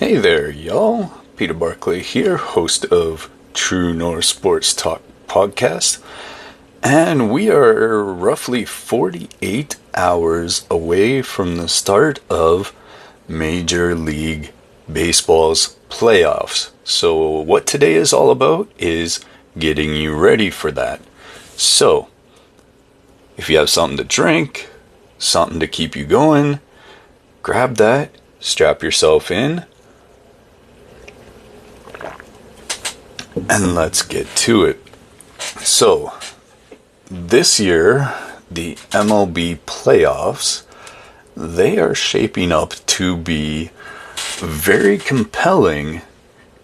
Hey there, y'all. Peter Barclay here, host of True North Sports Talk podcast. And we are roughly 48 hours away from the start of Major League Baseball's playoffs. So what today is all about is getting you ready for that. So, if you have something to drink, something to keep you going, grab that, strap yourself in, and let's get to it. So, this year, the MLB playoffs, they are shaping up to be very compelling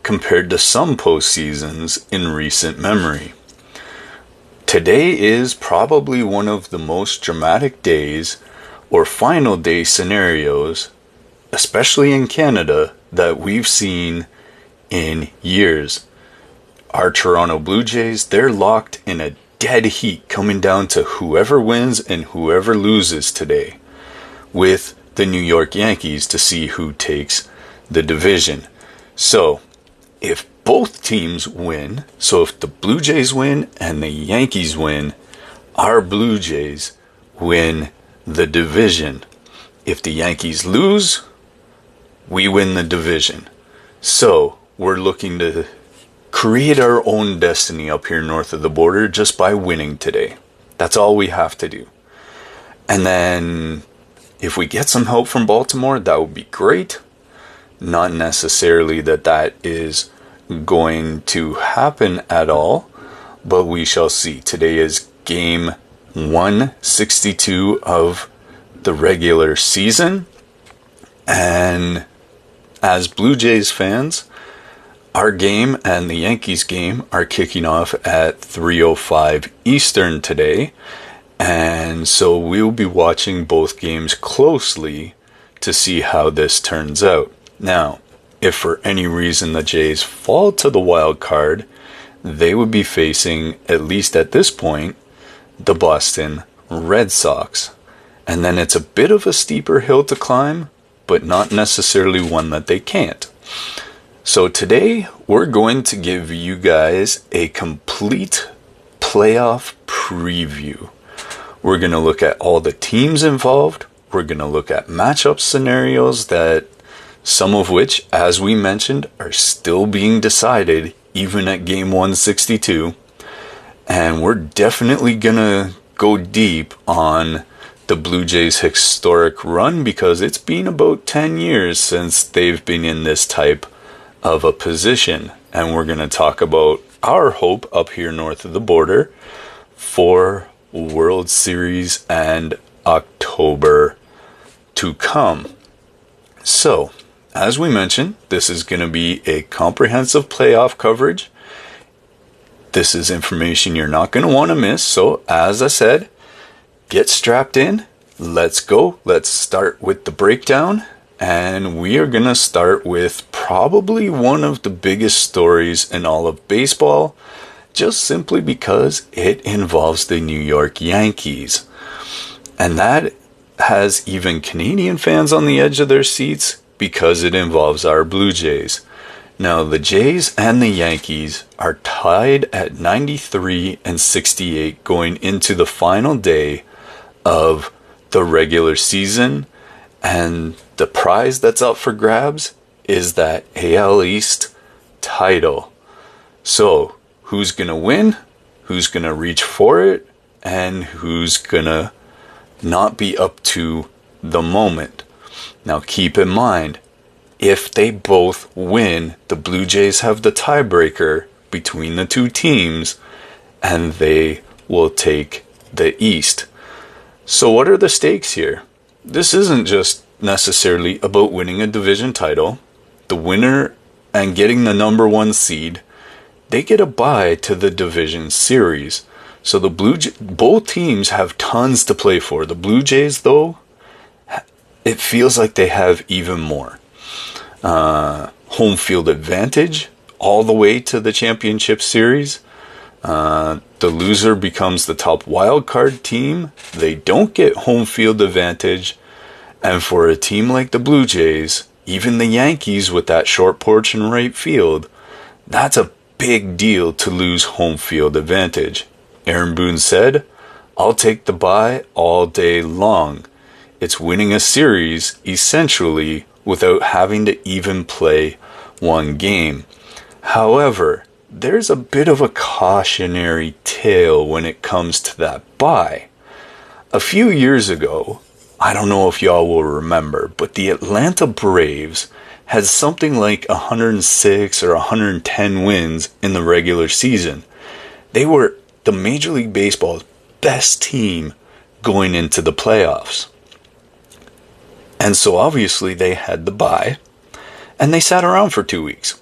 compared to some postseasons in recent memory. Today is probably one of the most dramatic days or final day scenarios, especially in Canada, that we've seen in years. Our Toronto Blue Jays, they're locked in a dead heat coming down to whoever wins and whoever loses today, with the New York Yankees to see who takes the division. So, if both teams win, so if the Blue Jays win and the Yankees win, our Blue Jays win the division. If the Yankees lose, we win the division. So, we're looking to create our own destiny up here north of the border just by winning today. That's all we have to do. And then, if we get some help from Baltimore, that would be great. Not necessarily that is going to happen at all, but we shall see. Today is game 162 of the regular season, and as Blue Jays fans, our game and the Yankees game are kicking off at 3:05 Eastern today, and so we'll be watching both games closely to see how this turns out. Now, if for any reason the Jays fall to the wild card, they would be facing, at least at this point, the Boston Red Sox. And then it's a bit of a steeper hill to climb, but not necessarily one that they can't. So today, we're going to give you guys a complete playoff preview. We're going to look at all the teams involved. We're going to look at matchup scenarios that some of which, as we mentioned, are still being decided even at game 162. And we're definitely going to go deep on the Blue Jays' historic run because it's been about 10 years since they've been in this type of a position. And we're going to talk about our hope up here north of the border for World Series and October to come. So, as we mentioned, this is going to be a comprehensive playoff coverage. This is information you're not going to want to miss. So, as I said, get strapped in. Let's go. Let's start with the breakdown. And we are going to start with probably one of the biggest stories in all of baseball, just simply because it involves the New York Yankees. And that has even Canadian fans on the edge of their seats, because it involves our Blue Jays. Now, the Jays and the Yankees are tied at 93 and 68 going into the final day of the regular season, and the prize that's up for grabs is that AL East title. So, who's going to win? Who's going to reach for it? And who's going to not be up to the moment? Now keep in mind, if they both win, the Blue Jays have the tiebreaker between the two teams, and they will take the East. So what are the stakes here? This isn't just necessarily about winning a division title. The winner and getting the number one seed, they get a bye to the division series. So both teams have tons to play for. The Blue Jays, though, it feels like they have even more. Home field advantage all the way to the championship series. The loser becomes the top wild card team. They don't get home field advantage. And for a team like the Blue Jays, even the Yankees with that short porch in right field, that's a big deal to lose home field advantage. Aaron Boone said, "I'll take the bye all day long. It's winning a series, essentially, without having to even play one game. However, there's a bit of a cautionary tale when it comes to that bye. A few years ago, I don't know if y'all will remember, but the Atlanta Braves had something like 106 or 110 wins in the regular season. They were the Major League Baseball's best team going into the playoffs. And so obviously they had the bye, and they sat around for 2 weeks.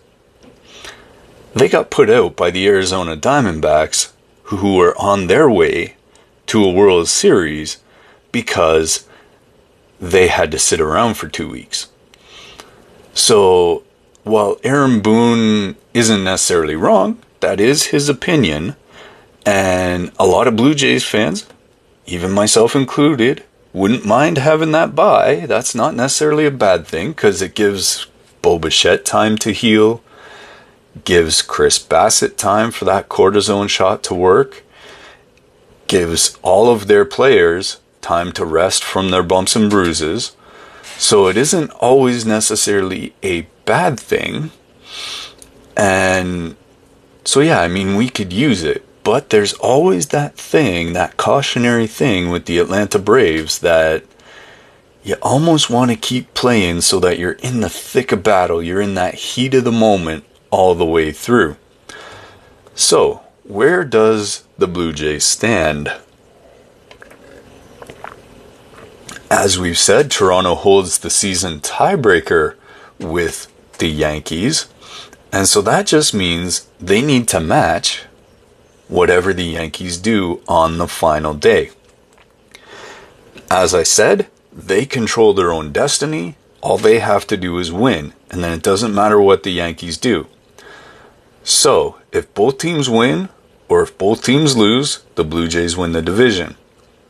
They got put out by the Arizona Diamondbacks, who were on their way to a World Series because they had to sit around for 2 weeks. So while Aaron Boone isn't necessarily wrong, that is his opinion, and a lot of Blue Jays fans, even myself included, wouldn't mind having that bye. That's not necessarily a bad thing because it gives Bo Bichette time to heal, gives Chris Bassett time for that cortisone shot to work, gives all of their players time to rest from their bumps and bruises. So it isn't always necessarily a bad thing. And so yeah, I mean, we could use it. But there's always that thing, that cautionary thing with the Atlanta Braves that you almost want to keep playing so that you're in the thick of battle. You're in that heat of the moment all the way through. So, where does the Blue Jays stand? As we've said, Toronto holds the season tiebreaker with the Yankees. And so that just means they need to match whatever the Yankees do on the final day. As I said, they control their own destiny. All they have to do is win, and then it doesn't matter what the Yankees do. So, if both teams win, or if both teams lose, the Blue Jays win the division.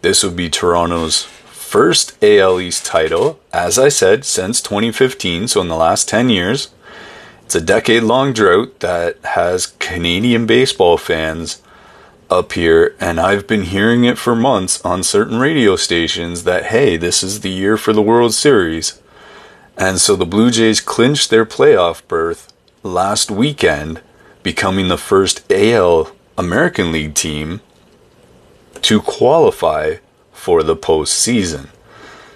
This would be Toronto's first AL East title, as I said, since 2015, so in the last 10 years. It's a decade-long drought that has Canadian baseball fans up here, and I've been hearing it for months on certain radio stations that, hey, this is the year for the World Series. And so the Blue Jays clinched their playoff berth last weekend, becoming the first AL American League team to qualify for the postseason.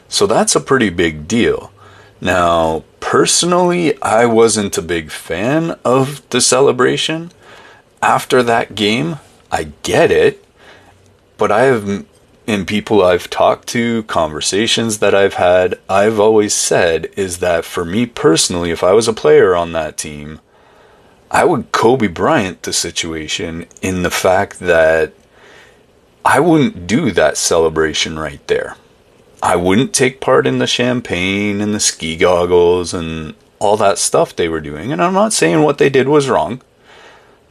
So that's a pretty big deal. Now, personally, I wasn't a big fan of the celebration. After that game, I get it, but in people I've talked to, conversations that I've had, I've always said is that for me personally, if I was a player on that team, I would Kobe Bryant the situation in the fact that I wouldn't do that celebration right there. I wouldn't take part in the champagne and the ski goggles and all that stuff they were doing. And I'm not saying what they did was wrong.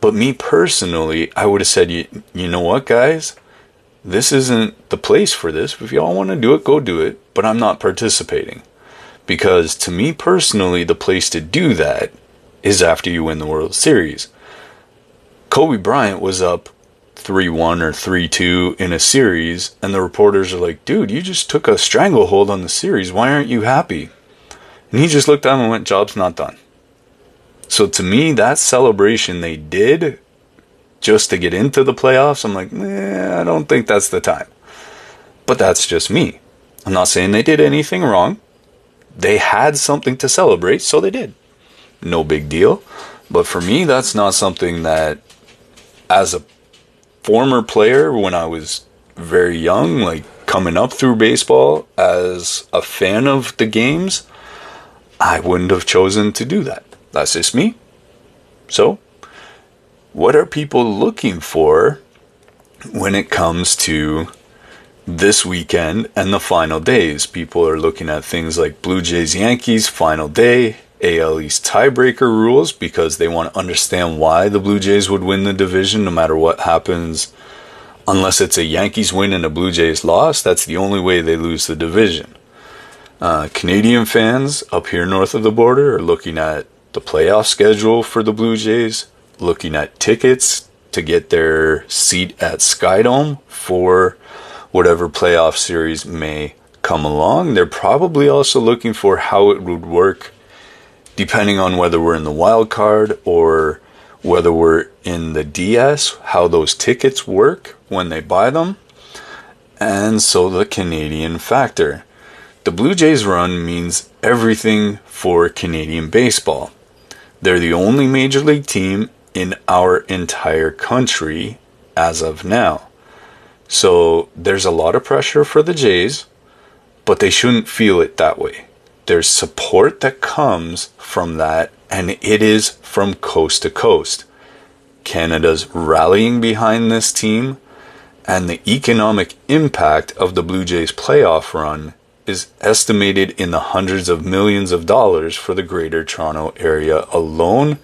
But me personally, I would have said, you know what, guys? This isn't the place for this. If y'all want to do it, go do it. But I'm not participating. Because to me personally, the place to do that is after you win the World Series. Kobe Bryant was up 3-1 or 3-2 in a series, and the reporters are like, dude, you just took a stranglehold on the series. Why aren't you happy? And he just looked down and went, job's not done. So to me, that celebration they did just to get into the playoffs, I'm like, I don't think that's the time. But that's just me. I'm not saying they did anything wrong. They had something to celebrate, so they did. No big deal. But for me, that's not something that, as a former player, when I was very young, like coming up through baseball, as a fan of the games, I wouldn't have chosen to do that. That's just me. So, what are people looking for when it comes to this weekend and the final days? People are looking at things like Blue Jays Yankees final day, AL East tiebreaker rules, because they want to understand why the Blue Jays would win the division no matter what happens. Unless it's a Yankees win and a Blue Jays loss, that's the only way they lose the division. Canadian fans up here north of the border are looking at the playoff schedule for the Blue Jays, looking at tickets to get their seat at Skydome for whatever playoff series may come along. They're probably also looking for how it would work depending on whether we're in the wild card or whether we're in the DS, how those tickets work when they buy them. And so the Canadian factor. The Blue Jays run means everything for Canadian baseball. They're the only major league team in our entire country as of now. So there's a lot of pressure for the Jays, but they shouldn't feel it that way. There's support that comes from that, and it is from coast to coast. Canada's rallying behind this team, and the economic impact of the Blue Jays playoff run is estimated in the hundreds of millions of dollars for the Greater Toronto Area alone,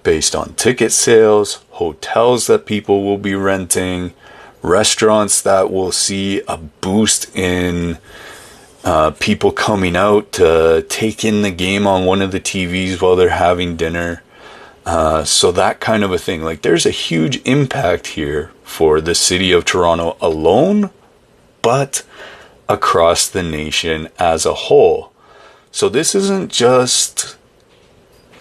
based on ticket sales, hotels that people will be renting, restaurants that will see a boost in people coming out to take in the game on one of the TVs while they're having dinner. So that kind of a thing. Like, there's a huge impact here for the city of Toronto alone, but across the nation as a whole. So this isn't just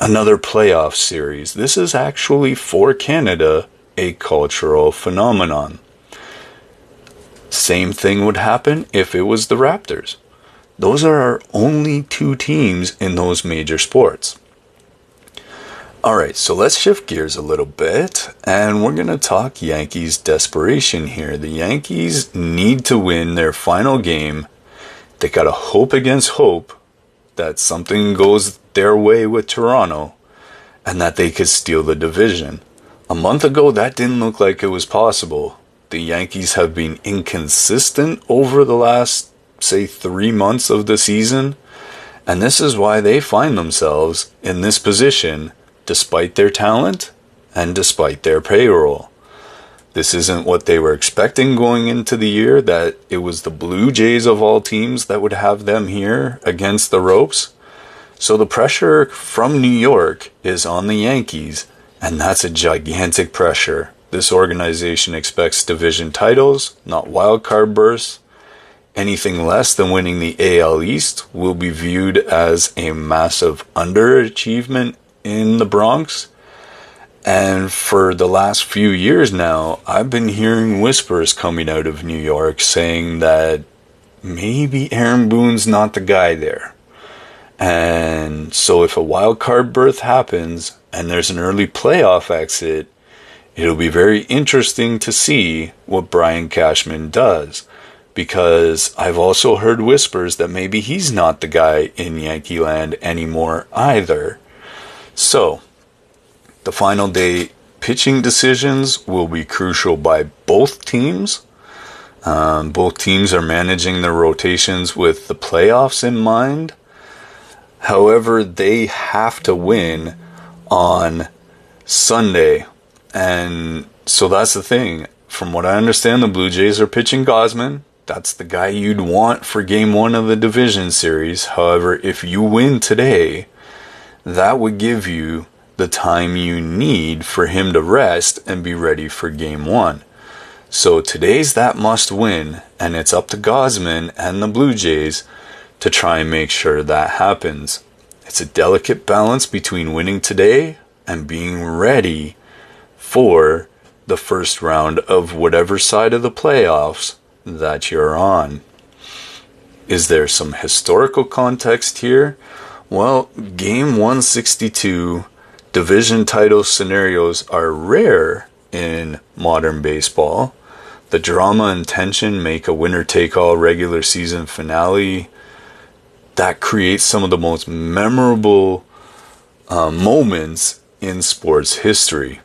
another playoff series. This is actually, for Canada, a cultural phenomenon. Same thing would happen if it was the Raptors. Those are our only two teams in those major sports. Alright, so let's shift gears a little bit, and we're going to talk Yankees desperation here. The Yankees need to win their final game. They got to hope against hope that something goes their way with Toronto, and that they could steal the division. A month ago, that didn't look like it was possible. The Yankees have been inconsistent over the last, say, 3 months of the season, and this is why they find themselves in this position despite their talent and despite their payroll. This isn't what they were expecting going into the year, that it was the Blue Jays of all teams that would have them here against the ropes. So the pressure from New York is on the Yankees, and that's a gigantic pressure. This organization expects division titles, not wildcard berths. Anything less than winning the AL East will be viewed as a massive underachievement in the Bronx. And for the last few years now, I've been hearing whispers coming out of New York saying that maybe Aaron Boone's not the guy there. And so if a wild card berth happens and there's an early playoff exit, it'll be very interesting to see what Brian Cashman does. Because I've also heard whispers that maybe he's not the guy in Yankee land anymore either. So, the final day pitching decisions will be crucial by both teams. Both teams are managing their rotations with the playoffs in mind. However, they have to win on Sunday. And so that's the thing. From what I understand, the Blue Jays are pitching Gausman. That's the guy you'd want for Game 1 of the division series. However, if you win today, that would give you the time you need for him to rest and be ready for Game 1. So today's that must win, and it's up to Gausman and the Blue Jays to try and make sure that happens. It's a delicate balance between winning today and being ready for the first round of whatever side of the playoffs that you're on. Is there some historical context here? Well, Game 162 division title scenarios are rare in modern baseball. The drama and tension make a winner-take-all regular season finale that creates some of the most memorable moments in sports history.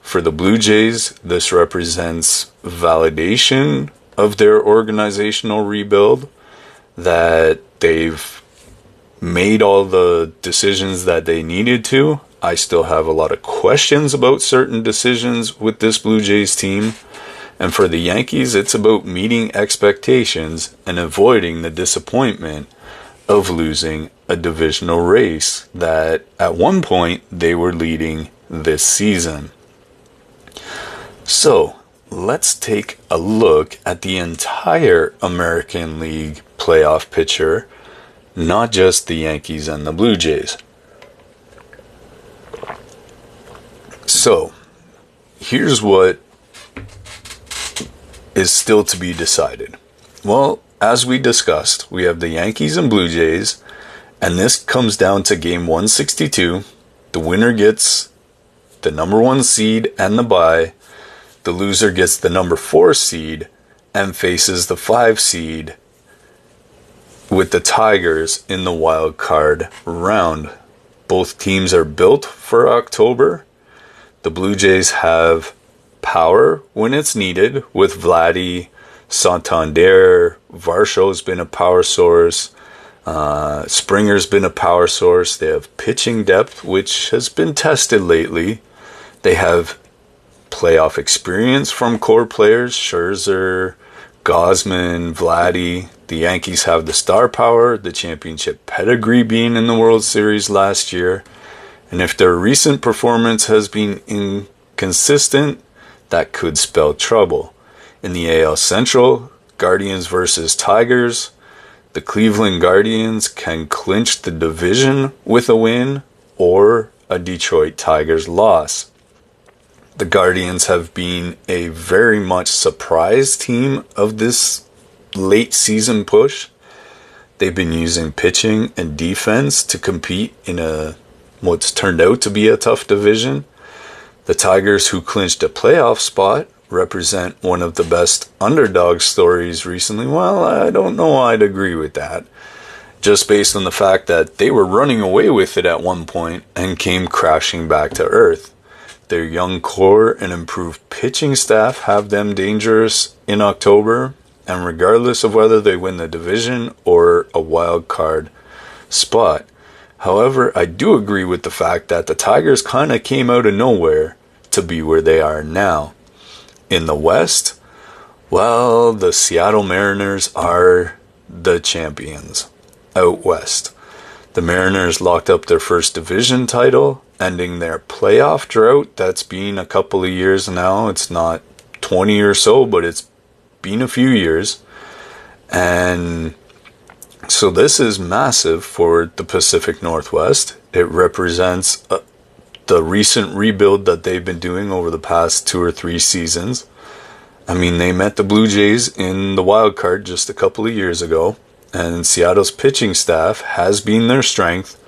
For the Blue Jays, this represents validation of their organizational rebuild, that they've made all the decisions that they needed to. I still have a lot of questions about certain decisions with this Blue Jays team. And for the Yankees, it's about meeting expectations and avoiding the disappointment of losing a divisional race that at one point they were leading this season. So, let's take a look at the entire American League playoff picture, not just the Yankees and the Blue Jays. So, here's what is still to be decided. Well, as we discussed, we have the Yankees and Blue Jays, and this comes down to game 162. The winner gets the number 1 seed and the bye. The loser gets the number 4 seed and faces the 5 seed with the Tigers in the wild card round. Both teams are built for October. The Blue Jays have power when it's needed with Vladdy, Santander. Varsho's been a power source. Springer's been a power source. They have pitching depth, which has been tested lately. They have playoff experience from core players, Scherzer, Gausman, Vladdy. The Yankees have the star power, the championship pedigree being in the World Series last year. And if their recent performance has been inconsistent, that could spell trouble. In the AL Central, Guardians versus Tigers, the Cleveland Guardians can clinch the division with a win or a Detroit Tigers loss. The Guardians have been a very much surprise team of this late season push. They've been using pitching and defense to compete in what's turned out to be a tough division. The Tigers, who clinched a playoff spot, represent one of the best underdog stories recently. Well, I don't know I'd agree with that. Just based on the fact that they were running away with it at one point and came crashing back to earth. Their young core and improved pitching staff have them dangerous in October, and regardless of whether they win the division or a wild card spot. However, I do agree with the fact that the Tigers kind of came out of nowhere to be where they are now. In the West, well, the Seattle Mariners are the champions out west. The Mariners locked up their first division title, ending their playoff drought. That's been a couple of years now. It's not 20 or so, but it's been a few years. And so this is massive for the Pacific Northwest. It represents the recent rebuild that they've been doing over the past 2 or 3 seasons. I mean, they met the Blue Jays in the wild card just a couple of years ago, and Seattle's pitching staff has been their strength.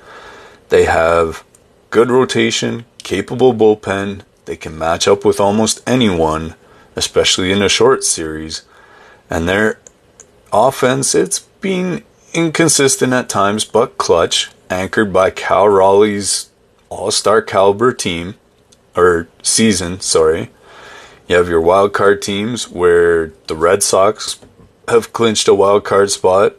They have good rotation, capable bullpen. They can match up with almost anyone, especially in a short series. And their offense, it's been inconsistent at times, but clutch, anchored by Cal Raleigh's all-star caliber team, or season, sorry. You have your wild card teams where the Red Sox have clinched a wild card spot,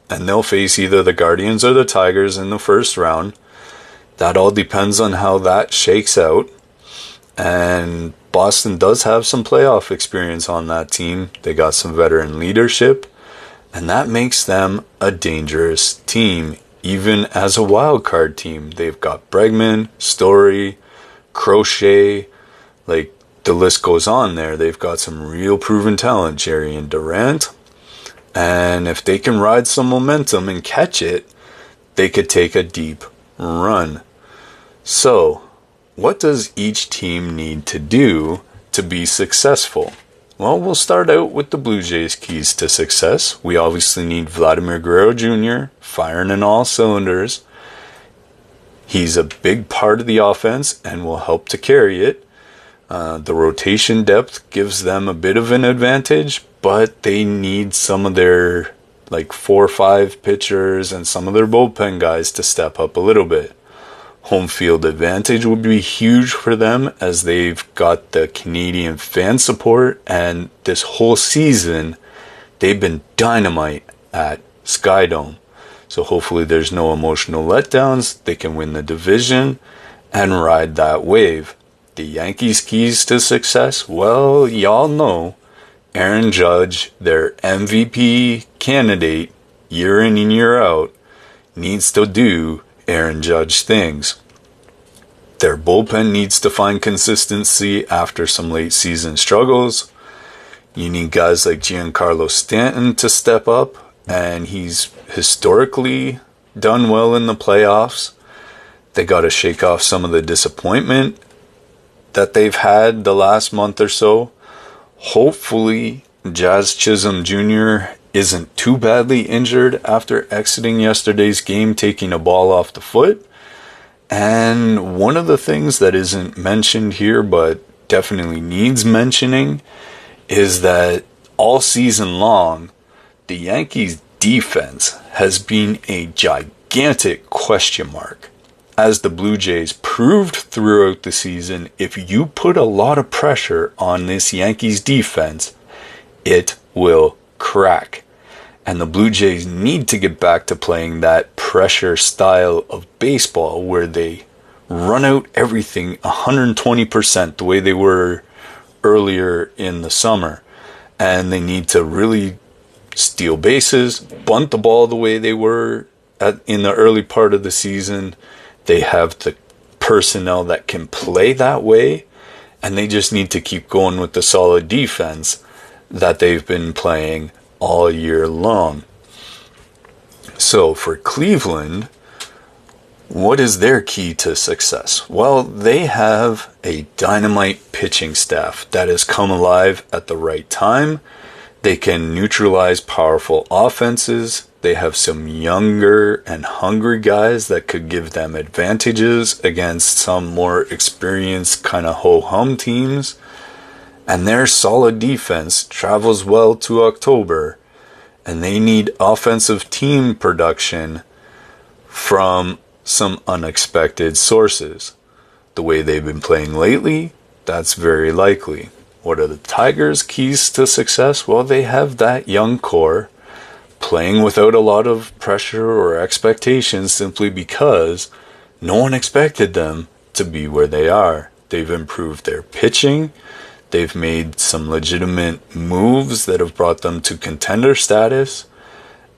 and they'll face either the Guardians or the Tigers in the first round. That all depends on how that shakes out. And Boston does have some playoff experience on that team. They got some veteran leadership, and that makes them a dangerous team, even as a wild card team. They've got Bregman, Story, Crochet, like the list goes on there. They've got some real proven talent, Jerry and Durant. And if they can ride some momentum and catch it, they could take a deep run. So, what does each team need to do to be successful? Well, we'll start out with the Blue Jays' keys to success. We obviously need Vladimir Guerrero Jr. firing in all cylinders. He's a big part of the offense and will help to carry it. The rotation depth gives them a bit of an advantage, but they need some of their 4 or 5 pitchers and some of their bullpen guys to step up a little bit. Home field advantage would be huge for them, as they've got the Canadian fan support, and this whole season they've been dynamite at Skydome. So hopefully there's no emotional letdowns. They can win the division and ride that wave. The Yankees' keys to success, well, y'all know Aaron Judge, their MVP candidate year in and year out. needs to do Aaron Judge things. Their bullpen needs to find consistency after some late season struggles. You need guys like Giancarlo Stanton to step up, and he's historically done well in the playoffs. They got to shake off some of the disappointment that they've had the last month or so. Hopefully, Jazz Chisholm Jr. isn't too badly injured after exiting yesterday's game, taking a ball off the foot. And one of the things that isn't mentioned here, but definitely needs mentioning, is that all season long, the Yankees' defense has been a gigantic question mark. As the Blue Jays proved throughout the season, if you put a lot of pressure on this Yankees defense, it will crack. And the Blue Jays need to get back to playing that pressure style of baseball where they run out everything 120% the way they were earlier in the summer. And they need to really steal bases, bunt the ball the way they were in the early part of the season. They have the personnel that can play that way, and they just need to keep going with the solid defense that they've been playing all year long. So for Cleveland, what is their key to success? Well, they have a dynamite pitching staff that has come alive at the right time. They can neutralize powerful offenses. They have some younger and hungry guys that could give them advantages against some more experienced kind of ho-hum teams. And their solid defense travels well to October. And they need offensive team production from some unexpected sources. The way they've been playing lately, that's very likely. What are the Tigers' keys to success? Well, they have that young core playing without a lot of pressure or expectations simply because no one expected them to be where they are. They've improved their pitching. They've made some legitimate moves that have brought them to contender status.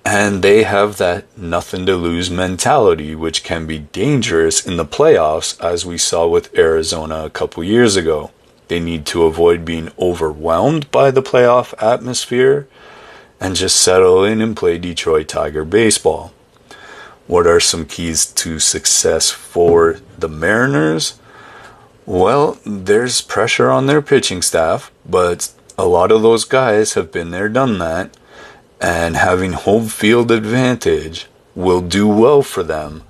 And they have that nothing to lose mentality, which can be dangerous in the playoffs, as we saw with Arizona a couple years ago. They need to avoid being overwhelmed by the playoff atmosphere and just settle in and play Detroit Tiger baseball. What are some keys to success for the Mariners? Well, there's pressure on their pitching staff, but a lot of those guys have been there, done that, and having home field advantage will do well for them.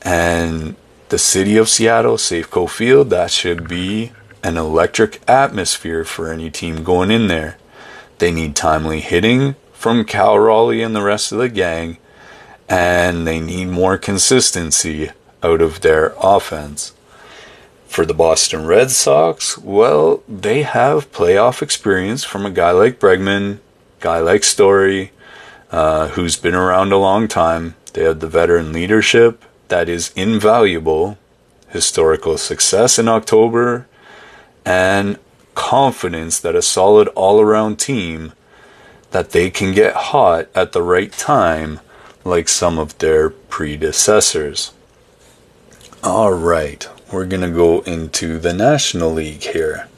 And the city of Seattle, Safeco Field, that should be an electric atmosphere for any team going in there. They need timely hitting from Cal Raleigh and the rest of the gang, and they need more consistency out of their offense. For the Boston Red Sox, well, they have playoff experience from a guy like Bregman, guy like Story, who's been around a long time. They have the veteran leadership that is invaluable, historical success in October, and confidence that a solid all-around team that they can get hot at the right time like some of their predecessors. All right, we're going to go into the National League here.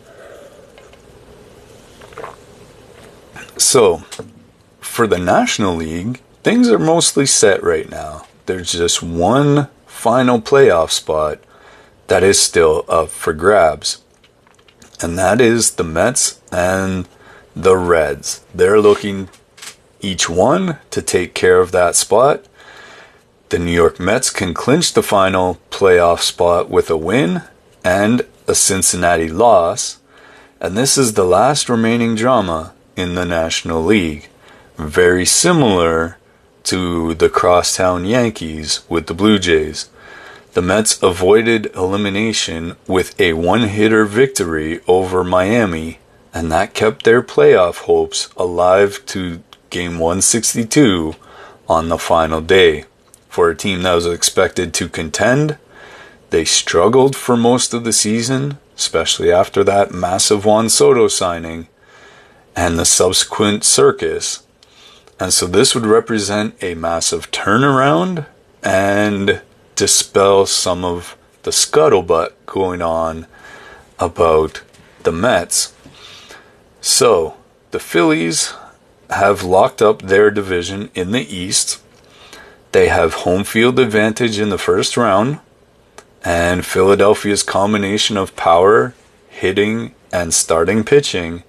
So, for the National League, things are mostly set right now. There's just one final playoff spot that is still up for grabs. And that is the Mets and the Reds. They're looking each one to take care of that spot. The New York Mets can clinch the final playoff spot with a win and a Cincinnati loss. And this is the last remaining drama in the National League. Very similar to the crosstown Yankees with the Blue Jays. The Mets avoided elimination with a one-hitter victory over Miami, and that kept their playoff hopes alive to Game 162 on the final day. For a team that was expected to contend, they struggled for most of the season, especially after that massive Juan Soto signing and the subsequent circus. And so this would represent a massive turnaround and dispel some of the scuttlebutt going on about the Mets. So, the Phillies have locked up their division in the East. They have home field advantage in the first round, and Philadelphia's combination of power, hitting, and starting pitching,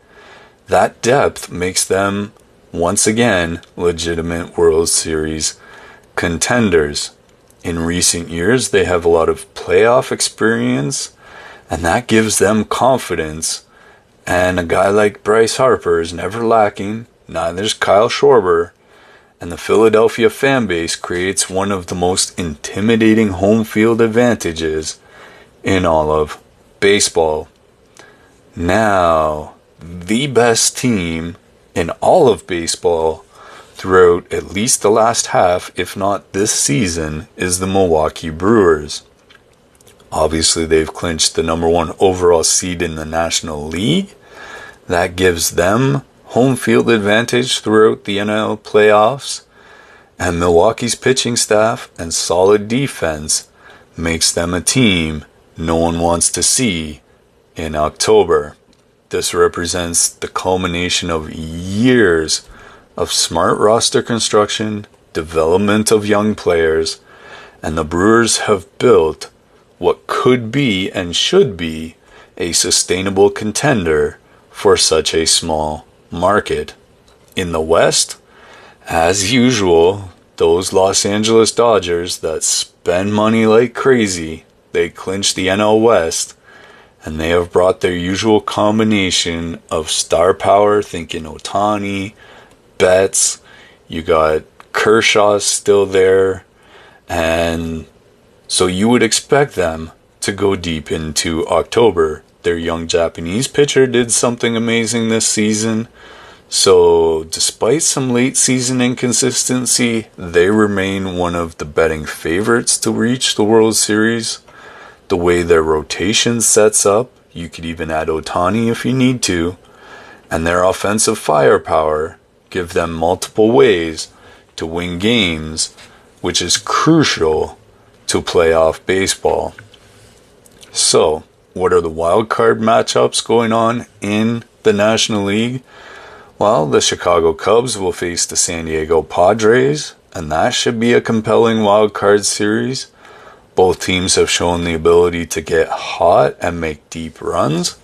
that depth makes them, once again, legitimate World Series contenders. In recent years, they have a lot of playoff experience, and that gives them confidence. And a guy like Bryce Harper is never lacking, neither is Kyle Schwarber, and the Philadelphia fan base creates one of the most intimidating home field advantages in all of baseball. Now, the best team in all of baseball throughout at least the last half, if not this season, is the Milwaukee Brewers. Obviously, they've clinched the number 1 overall seed in the National League. That gives them home field advantage throughout the NL playoffs, and Milwaukee's pitching staff and solid defense makes them a team no one wants to see in October. This represents the culmination of years of smart roster construction, development of young players, and the Brewers have built what could be and should be a sustainable contender for such a small market. In the West, as usual, those Los Angeles Dodgers that spend money like crazy, they clinch the NL West, and they have brought their usual combination of star power, thinking Ohtani, Betts, you got Kershaw still there, and so you would expect them to go deep into October. Their young Japanese pitcher did something amazing this season. So, despite some late season inconsistency, they remain one of the betting favorites to reach the World Series. The way their rotation sets up, you could even add Ohtani if you need to, and their offensive firepower give them multiple ways to win games, which is crucial to playoff baseball. So, what are the wild card matchups going on in the National League? Well, the Chicago Cubs will face the San Diego Padres, and that should be a compelling wild card series. Both teams have shown the ability to get hot and make deep runs.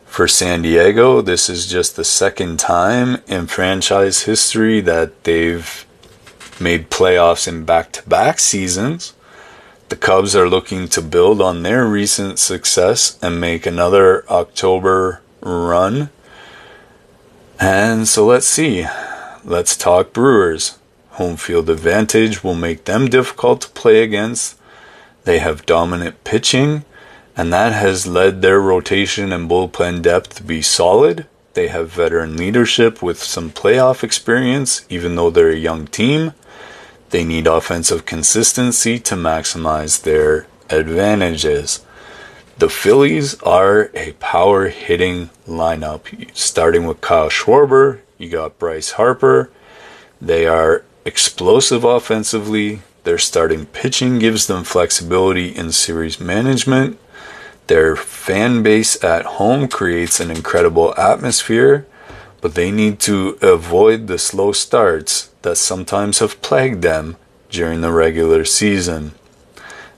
For San Diego, this is just the second time in franchise history that they've made playoffs in back-to-back seasons. The Cubs are looking to build on their recent success and make another October run. And so let's see. Let's talk Brewers. Home field advantage will make them difficult to play against. They have dominant pitching, and that has led their rotation and bullpen depth to be solid. They have veteran leadership with some playoff experience, even though they're a young team. They need offensive consistency to maximize their advantages. The Phillies are a power hitting lineup. Starting with Kyle Schwarber, you got Bryce Harper. They are explosive offensively. Their starting pitching gives them flexibility in series management. Their fan base at home creates an incredible atmosphere, but they need to avoid the slow starts that sometimes have plagued them during the regular season.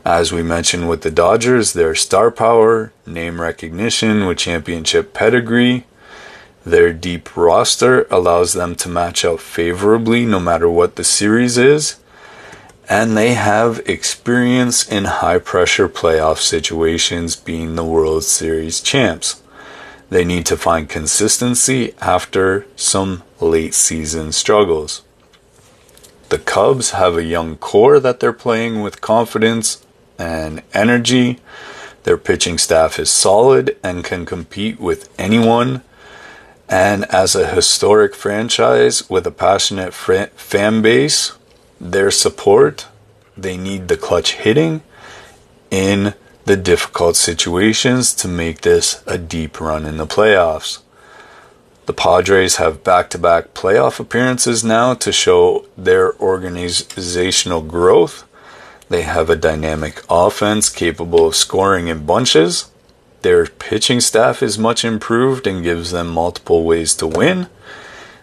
As we mentioned with the Dodgers, their star power, name recognition with championship pedigree, their deep roster allows them to match up favorably no matter what the series is, and they have experience in high-pressure playoff situations, being the World Series champs. They need to find consistency after some late-season struggles. The Cubs have a young core that they're playing with confidence and energy. Their pitching staff is solid and can compete with anyone. And as a historic franchise with a passionate fan base, their support, they need the clutch hitting in the difficult situations to make this a deep run in the playoffs. The Padres have back-to-back playoff appearances now to show their organizational growth. They have a dynamic offense capable of scoring in bunches. Their pitching staff is much improved and gives them multiple ways to win.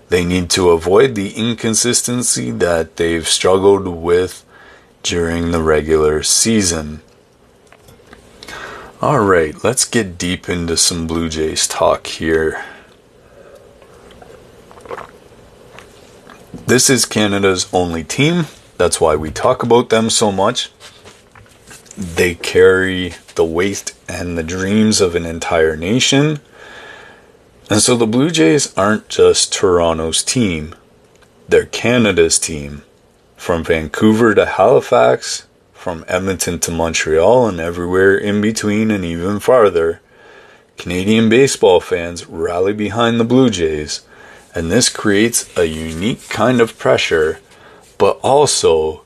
They need to avoid the inconsistency that they've struggled with during the regular season. Alright, let's get deep into some Blue Jays talk here. This is Canada's only team. That's why we talk about them so much. They carry the weight and the dreams of an entire nation. And so the Blue Jays aren't just Toronto's team. They're Canada's team. From Vancouver to Halifax, from Edmonton to Montreal, and everywhere in between and even farther, Canadian baseball fans rally behind the Blue Jays. And this creates a unique kind of pressure, but also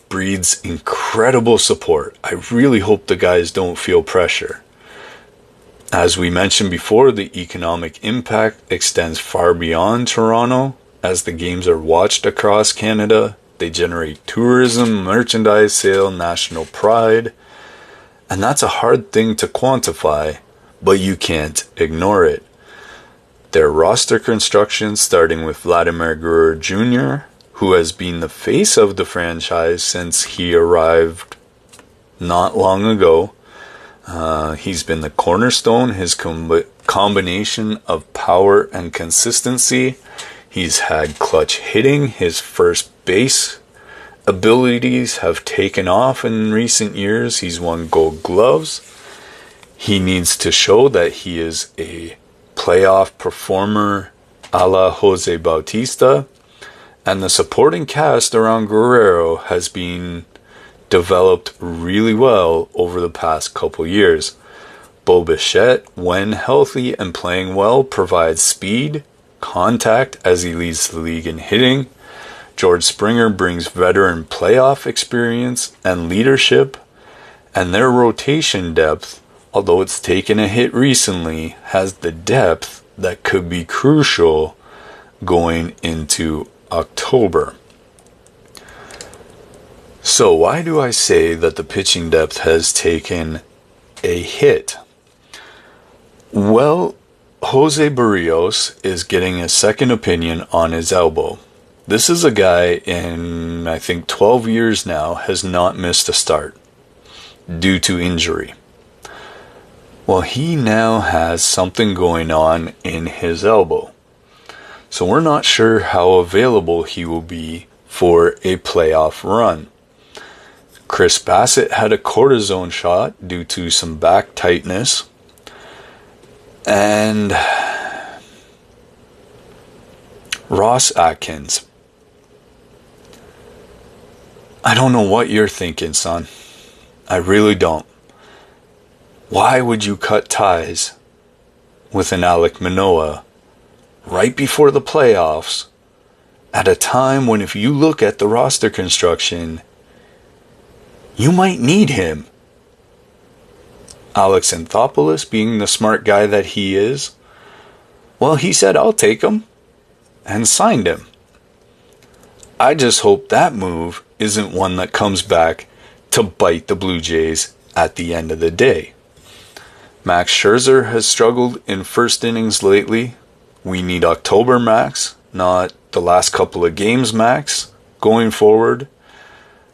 breeds incredible support. I really hope the guys don't feel pressure. As we mentioned before, the economic impact extends far beyond Toronto. As the games are watched across Canada, they generate tourism, merchandise sale, national pride. And that's a hard thing to quantify, but you can't ignore it. Their roster construction, starting with Vladimir Guerrero Jr., who has been the face of the franchise since he arrived not long ago. He's been the cornerstone, his combination of power and consistency. He's had clutch hitting. His first base abilities have taken off in recent years. He's won Gold Gloves. He needs to show that he is a playoff performer a la Jose Bautista. And the supporting cast around Guerrero has been developed really well over the past couple years. Bo Bichette, when healthy and playing well, provides speed, contact as he leads the league in hitting. George Springer brings veteran playoff experience and leadership. And their rotation depth, although it's taken a hit recently, has the depth that could be crucial going into October. So why do I say that the pitching depth has taken a hit? Well, Jose Barrios is getting a second opinion on his elbow. This is a guy in, I think, 12 years now has not missed a start due to injury. Well, he now has something going on in his elbow. So we're not sure how available he will be for a playoff run. Chris Bassett had a cortisone shot due to some back tightness. And Ross Atkins. I don't know what you're thinking, son. I really don't. Why would you cut ties with an Alek Manoah right before the playoffs at a time when, if you look at the roster construction, you might need him? Alex Anthopoulos, being the smart guy that he is, well, he said, I'll take him, and signed him. I just hope that move isn't one that comes back to bite the Blue Jays at the end of the day. Max Scherzer has struggled in first innings lately. We need October Max, not the last couple of games Max, going forward.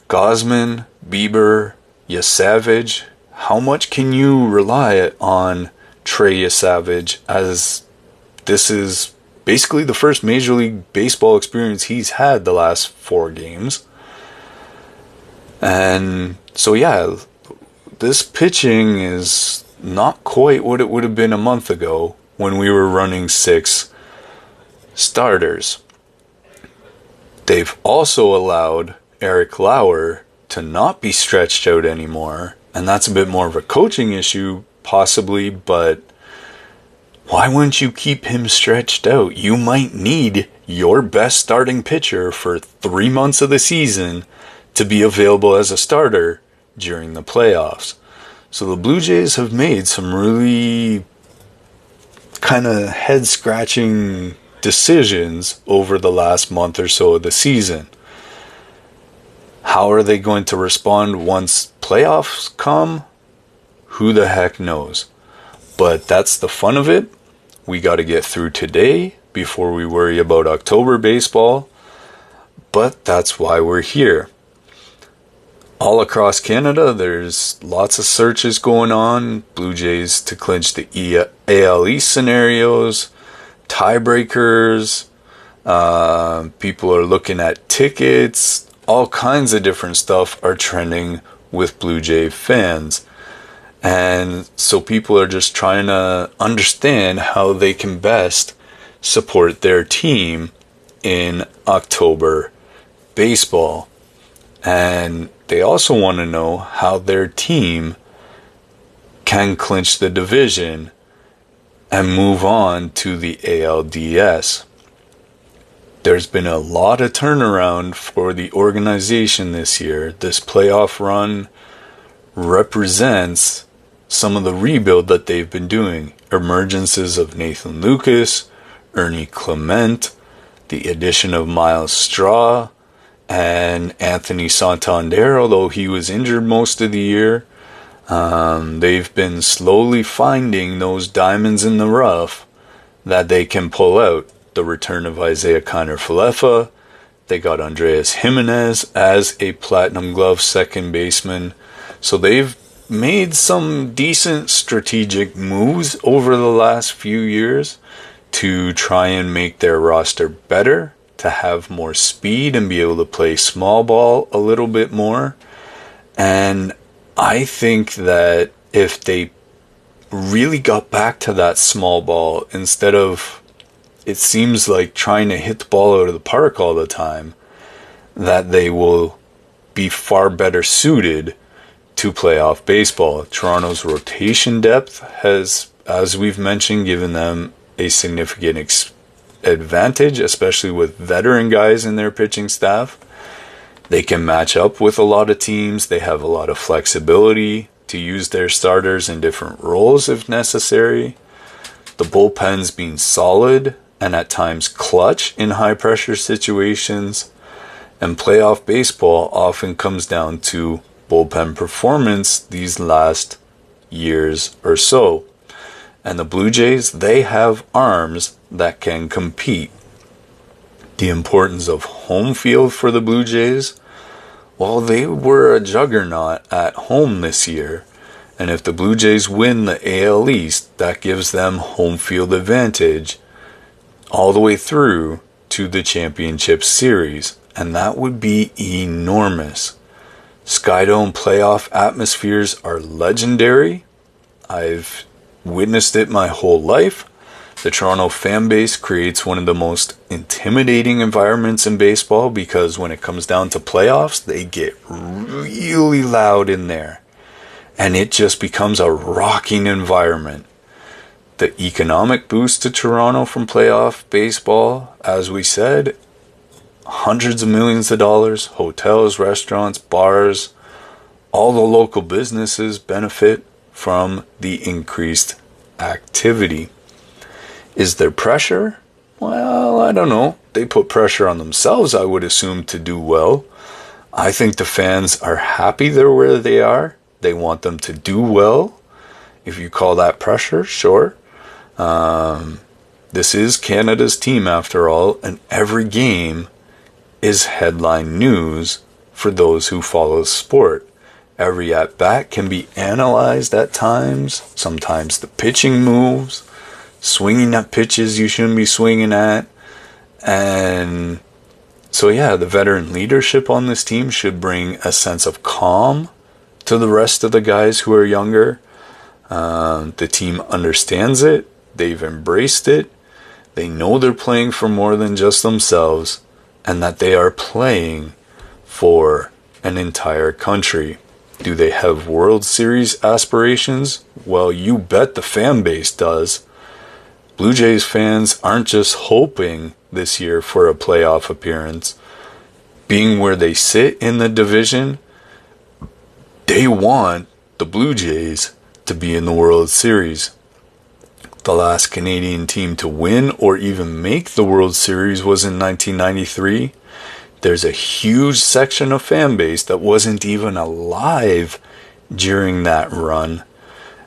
Gausman, Bieber, Yasavage. How much can you rely on Trey Yasavage, as this is basically the first Major League Baseball experience he's had the last 4 games? And so yeah, this pitching is not quite what it would have been a month ago when we were running 6 starters. They've also allowed Eric Lauer to not be stretched out anymore, and that's a bit more of a coaching issue possibly, but why wouldn't you keep him stretched out? You might need your best starting pitcher for 3 months of the season to be available as a starter during the playoffs. So the Blue Jays have made some really kind of head-scratching decisions over the last month or so of the season. How are they going to respond once playoffs come? Who the heck knows? But that's the fun of it. We got to get through today before we worry about October baseball. But that's why we're here. All across Canada, there's lots of searches going on. Blue Jays to clinch the AL East scenarios, tiebreakers. People are looking at tickets. All kinds of different stuff are trending with Blue Jay fans. And so people are just trying to understand how they can best support their team in October baseball. And they also want to know how their team can clinch the division and move on to the ALDS. There's been a lot of turnaround for the organization this year. This playoff run represents some of the rebuild that they've been doing. Emergences of Nathan Lucas, Ernie Clement, the addition of Miles Straw, and Anthony Santander, although he was injured most of the year. They've been slowly finding those diamonds in the rough that they can pull out. The return of Isaiah Kiner-Falefa. They got Andreas Jimenez as a Platinum Glove second baseman. So they've made some decent strategic moves over the last few years to try and make their roster better, to have more speed and be able to play small ball a little bit more. And I think that if they really got back to that small ball, instead of, it seems like, trying to hit the ball out of the park all the time, that they will be far better suited to playoff baseball. Toronto's rotation depth has, as we've mentioned, given them a significant advantage, especially with veteran guys in their pitching staff. They can match up with a lot of teams. They have a lot of flexibility to use their starters in different roles if necessary. The bullpen's being solid and at times clutch in high pressure situations. And playoff baseball often comes down to bullpen performance these last years or so. And the Blue Jays, they have arms that can compete. The importance of home field for the Blue Jays, well, they were a juggernaut at home this year. And if the Blue Jays win the AL East, that gives them home field advantage all the way through to the championship series. And that would be enormous. Skydome playoff atmospheres are legendary. I've witnessed it my whole life. The Toronto fan base creates one of the most intimidating environments in baseball because when it comes down to playoffs, they get really loud in there. And it just becomes a rocking environment. The economic boost to Toronto from playoff baseball, as we said, hundreds of millions of dollars, hotels, restaurants, bars, all the local businesses benefit from the increased activity. Is there pressure? Well, I don't know. They put pressure on themselves, I would assume, to do well. I think the fans are happy they're where they are. They want them to do well. If you call that pressure, sure. This is Canada's team after all, and every game is headline news for those who follow the sport. Every at-bat can be analyzed at times. Sometimes the pitching moves, swinging at pitches you shouldn't be swinging at. And so yeah, the veteran leadership on this team should bring a sense of calm to the rest of the guys who are younger. The team understands it. They've embraced it. They know they're playing for more than just themselves and that they are playing for an entire country. Do they have World Series aspirations? Well, you bet the fan base does. Blue Jays fans aren't just hoping this year for a playoff appearance. Being where they sit in the division, they want the Blue Jays to be in the World Series. The last Canadian team to win or even make the World Series was in 1993. there's a huge section of fan base that wasn't even alive during that run.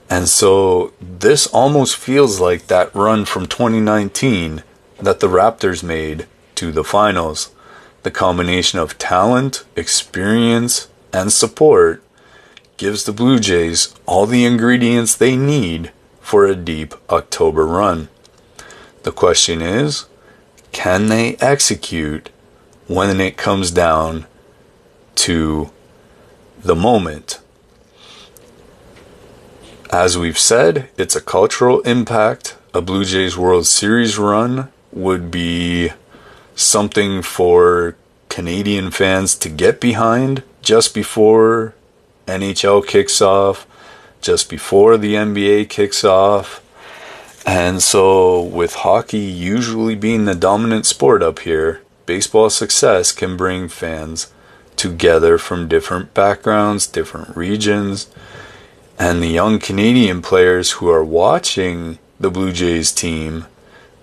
And so this almost feels like that run from 2019 that the Raptors made to the finals. The combination of talent, experience, and support gives the Blue Jays all the ingredients they need for a deep October run. The question is, can they execute when it comes down to the moment? As we've said, it's a cultural impact. A Blue Jays World Series run would be something for Canadian fans to get behind just before NHL kicks off, just before the NBA kicks off. And so with hockey usually being the dominant sport up here, baseball success can bring fans together from different backgrounds, different regions. And the young Canadian players who are watching the Blue Jays team,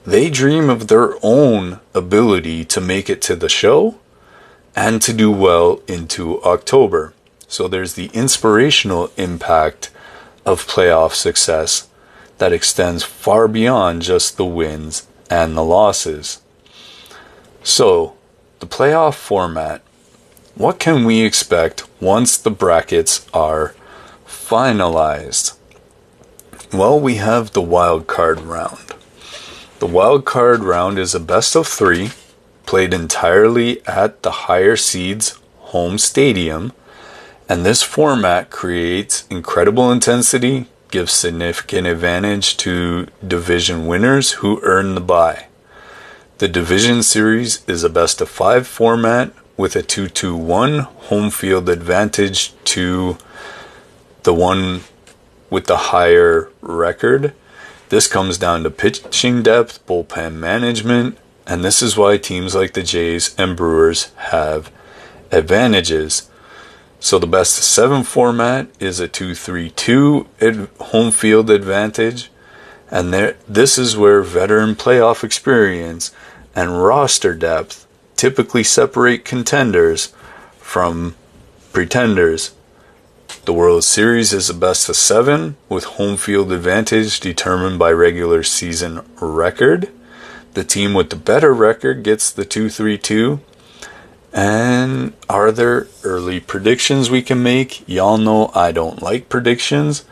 they dream of their own ability to make it to the show and to do well into October. So there's the inspirational impact of playoff success that extends far beyond just the wins and the losses. So, the playoff format, what can we expect once the brackets are finalized? Well, we have the wild card round. The wild card round is a best of 3, played entirely at the higher seeds' home stadium, and this format creates incredible intensity, gives significant advantage to division winners who earn the bye. The division series is a best of 5 format with a 2-2-1 home field advantage to the one with the higher record. This comes down to pitching depth, bullpen management, and this is why teams like the Jays and Brewers have advantages. So the best of 7 format is a 2-3-2 home field advantage, and this is where veteran playoff experience and roster depth typically separate contenders from pretenders. The World Series is a best of 7 with home field advantage determined by regular season record. The team with the better record gets the 2-3-2. And are there early predictions we can make? Y'all know I don't like predictions.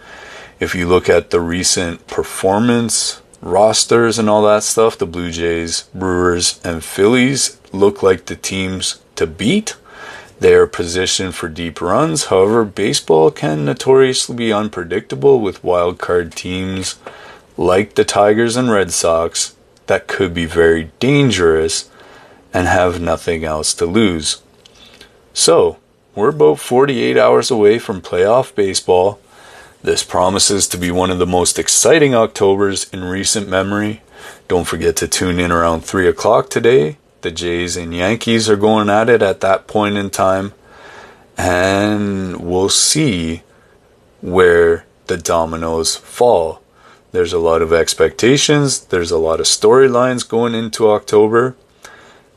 If you look at the recent performance, rosters and all that stuff, the Blue Jays, Brewers, and Phillies look like the teams to beat. They are positioned for deep runs. However, baseball can notoriously be unpredictable with wild card teams like the Tigers and Red Sox that could be very dangerous and have nothing else to lose. So, we're about 48 hours away from playoff baseball. This promises to be one of the most exciting Octobers in recent memory. Don't forget to tune in around 3 o'clock today. The Jays and Yankees are going at it at that point in time. And we'll see where the dominoes fall. There's a lot of expectations. There's a lot of storylines going into October.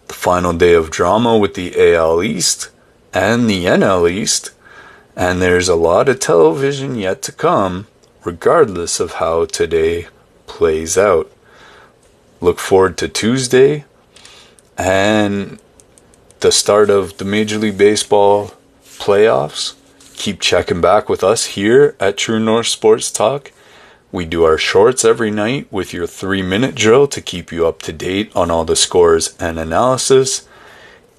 The final day of drama with the AL East and the NL East. And there's a lot of television yet to come, regardless of how today plays out. Look forward to Tuesday and the start of the Major League Baseball playoffs. Keep checking back with us here at True North Sports Talk. We do our shorts every night with your 3-minute drill to keep you up to date on all the scores and analysis.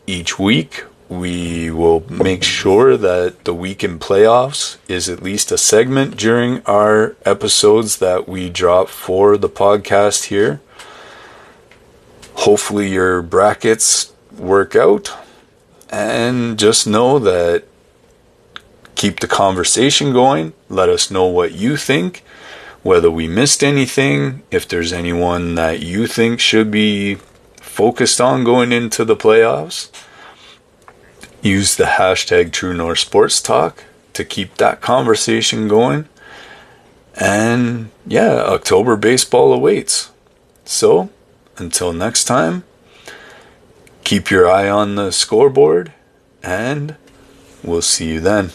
Each week, we will make sure that the weekend playoffs is at least a segment during our episodes that we drop for the podcast here. Hopefully your brackets work out, and just know that keep the conversation going. Let us know what you think, whether we missed anything, if there's anyone that you think should be focused on going into the playoffs. Use the hashtag True North Sports Talk to keep that conversation going. And yeah, October baseball awaits. So, until next time, keep keep your eye on the scoreboard, and we'll see you then.